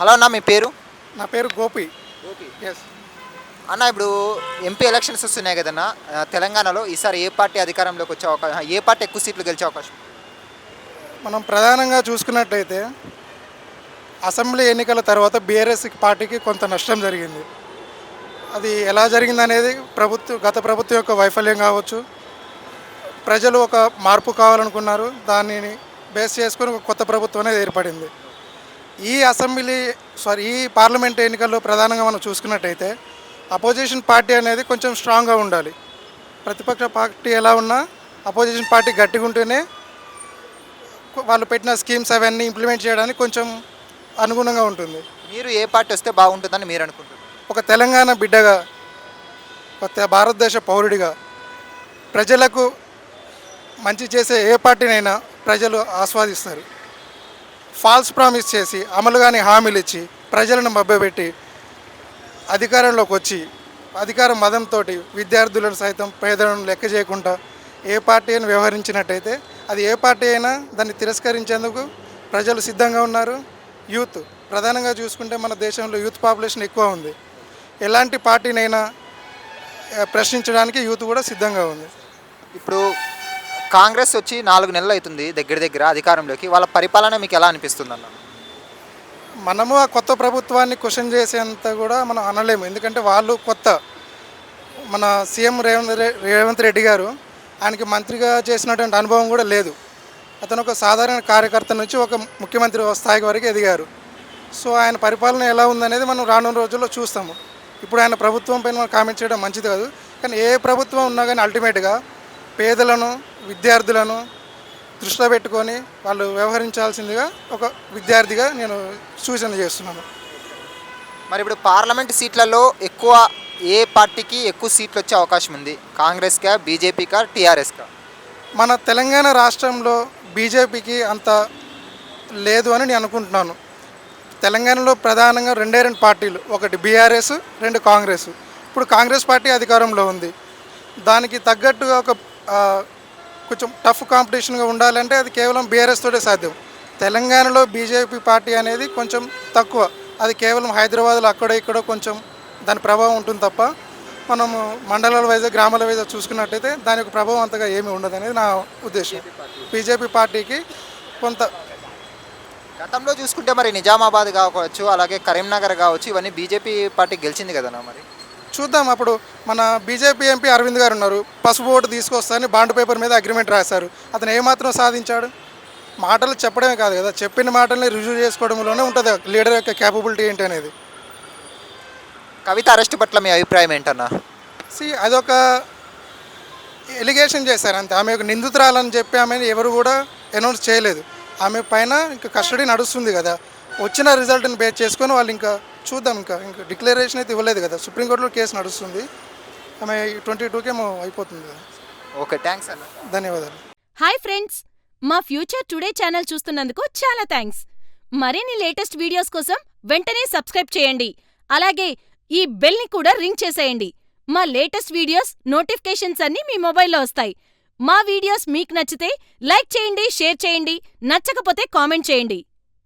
Hello అన్న, మీ పేరు? నా పేరు గోపి. గోపి. ఎస్. అన్న, ఇప్పుడు ఎంపీ ఎలక్షన్స్ వస్తున్నాయి కదన్న. తెలంగాణలో ఈసారి ఏ పార్టీ అధికారంలోకి వచ్చే అవకాశం, ఏ పార్టీ ఎక్కువ సీట్లు గెలిచే అవకాశం? మనం ప్రధానంగా చూసుకున్నట్లయితే అసెంబ్లీ ఎన్నికల తర్వాత బీఆర్ఎస్ పార్టీకి కొంత నష్టం జరిగింది. అది ఎలా జరిగిందనేది గత ప్రభుత్వం యొక్క వైఫల్యం కావచ్చు. ప్రజలు ఒక మార్పు కావాలనుకున్నారు. దానిని బేస్ చేసుకొని ఒక కొత్త ప్రభుత్వం అనేది ఏర్పడింది. ఈ పార్లమెంట్ ఎన్నికల్లో ప్రధానంగా మనం చూసుకున్నట్టయితే అపోజిషన్ పార్టీ అనేది కొంచెం స్ట్రాంగ్గా ఉండాలి. ప్రతిపక్ష పార్టీ ఎలా ఉన్నా అపోజిషన్ పార్టీ గట్టిగా ఉంటేనే వాళ్ళు పెట్టిన స్కీమ్స్ అవన్నీ ఇంప్లిమెంట్ చేయడానికి కొంచెం అనుగుణంగా ఉంటుంది. మీరు ఏ పార్టీ వస్తే బాగుంటుందని మీరు అనుకుంటున్నారు? ఒక తెలంగాణ బిడ్డగా, ఒక భారతదేశ పౌరుడిగా ప్రజలకు మంచి చేసే ఏ పార్టీనైనా ప్రజలు ఆస్వాదిస్తారు. ఫాల్స్ ప్రామిస్ చేసి అమలు కాని హామీలు ఇచ్చి ప్రజలను మభ్యపెట్టి అధికారంలోకి వచ్చి అధికార మదంతో విద్యార్థులను సైతం పేదలను లెక్క చేయకుండా ఏ పార్టీ అయినా వ్యవహరించినట్టయితే అది ఏ పార్టీ అయినా దాన్ని తిరస్కరించేందుకు ప్రజలు సిద్ధంగా ఉన్నారు. యూత్ ప్రధానంగా చూసుకుంటే మన దేశంలో యూత్ పాపులేషన్ ఎక్కువ ఉంది. ఎలాంటి పార్టీనైనా ప్రశ్నించడానికి యూత్ కూడా సిద్ధంగా ఉంది. ఇప్పుడు కాంగ్రెస్ వచ్చి 4 నెలలు అవుతుంది దగ్గర అధికారంలోకి. వాళ్ళ పరిపాలన మీకు ఎలా అనిపిస్తుంది అన్న? మనము ఆ కొత్త ప్రభుత్వాన్ని క్వశ్చన్ చేసేంత కూడా మనం అనలేము. ఎందుకంటే వాళ్ళు కొత్త. మన సీఎం రేవంత్ రెడ్డి గారు ఆయనకి మంత్రిగా చేసినటువంటి అనుభవం కూడా లేదు. అతను ఒక సాధారణ కార్యకర్త నుంచి ఒక ముఖ్యమంత్రి స్థాయి వరకు ఎదిగారు. సో ఆయన పరిపాలన ఎలా ఉందనేది మనం రానున్న రోజుల్లో చూస్తాము. ఇప్పుడు ఆయన ప్రభుత్వం పైన మనం కామెంట్ చేయడం మంచిది కాదు. కానీ ఏ ప్రభుత్వం ఉన్నా కానీ అల్టిమేట్గా పేదలను, విద్యార్థులను దృష్టిలో పెట్టుకొని వాళ్ళు వ్యవహరించాల్సిందిగా ఒక విద్యార్థిగా నేను సూచన చేస్తున్నాను. మరి ఇప్పుడు పార్లమెంట్ సీట్లలో ఎక్కువ ఏ పార్టీకి ఎక్కువ సీట్లు వచ్చే అవకాశం ఉంది? కాంగ్రెస్కా, బీజేపీకా, టీఆర్ఎస్కా? మన తెలంగాణ రాష్ట్రంలో బీజేపీకి అంత లేదు అని నేను అనుకుంటున్నాను. తెలంగాణలో ప్రధానంగా 2 పార్టీలు, ఒకటి బీఆర్ఎస్, 2 కాంగ్రెస్. ఇప్పుడు కాంగ్రెస్ పార్టీ అధికారంలో ఉంది. దానికి తగ్గట్టుగా ఒక కొంచెం టఫ్ కాంపిటీషన్గా ఉండాలంటే అది కేవలం బీఆర్ఎస్ తోటే సాధ్యం. తెలంగాణలో బీజేపీ పార్టీ అనేది కొంచెం తక్కువ. అది కేవలం హైదరాబాద్లో అక్కడో ఇక్కడో కొంచెం దాని ప్రభావం ఉంటుంది తప్ప మనము మండలాల వైజ్, గ్రామాల వైజ్ చూసుకున్నట్టయితే దాని యొక్క ప్రభావం అంతగా ఏమీ ఉండదు అనేది నా ఉద్దేశం. బీజేపీ పార్టీకి కొంత గతంలో చూసుకుంటే మరి నిజామాబాద్ కావచ్చు, అలాగే కరీంనగర్ కావచ్చు, ఇవన్నీ బీజేపీ పార్టీ గెలిచింది కదన్నా. మరి చూద్దాం. అప్పుడు మన బీజేపీ ఎంపీ అరవింద్ గారు ఉన్నారు. పసుపు ఓటు తీసుకొస్తారని బాండ్ పేపర్ మీద అగ్రిమెంట్ రాశారు. అతను ఏమాత్రం సాధించాడు? మాటలు చెప్పడమే కాదు కదా, చెప్పిన మాటల్ని రుజువు చేసుకోవడంలోనే ఉంటుంది లీడర్ యొక్క క్యాపబిలిటీ ఏంటి అనేది. కవిత అరెస్ట్ పట్ల మీ అభిప్రాయం ఏంటన్నా? అదొక ఎలిగేషన్ చేశారు అంతే. ఆమె ఒక నిందితురాలని చెప్పి ఆమెను ఎవరు కూడా అనౌన్స్ చేయలేదు. ఆమె పైన ఇంకా కస్టడీ నడుస్తుంది కదా. వచ్చిన రిజల్ట్ని బేస్ చేసుకొని వాళ్ళు ఇంకా చూద్దాం. ఇంకా డిక్లరేషన్ అయితే ఇవ్వలేదు కదా. సుప్రీంకోర్టులో కేసు నడుస్తుంది. ఆమె 22కి ఏమో అయిపోతుంది కదా. ఓకే, థ్యాంక్స్ అన్న. ధన్యవాదాలు. హాయ్ ఫ్రెండ్స్, మా ఫ్యూచర్ టుడే ఛానల్ చూస్తున్నందుకు చాలా థ్యాంక్స్. మరిన్ని లేటెస్ట్ వీడియోస్ కోసం వెంటనే సబ్స్క్రైబ్ చేయండి. అలాగే ఈ బెల్ని కూడా రింగ్ చేసేయండి. మా లేటెస్ట్ వీడియోస్ నోటిఫికేషన్స్ అన్నీ మీ మొబైల్లో వస్తాయి. మా వీడియోస్ మీకు నచ్చితే లైక్ చేయండి, షేర్ చేయండి. నచ్చకపోతే కామెంట్ చేయండి.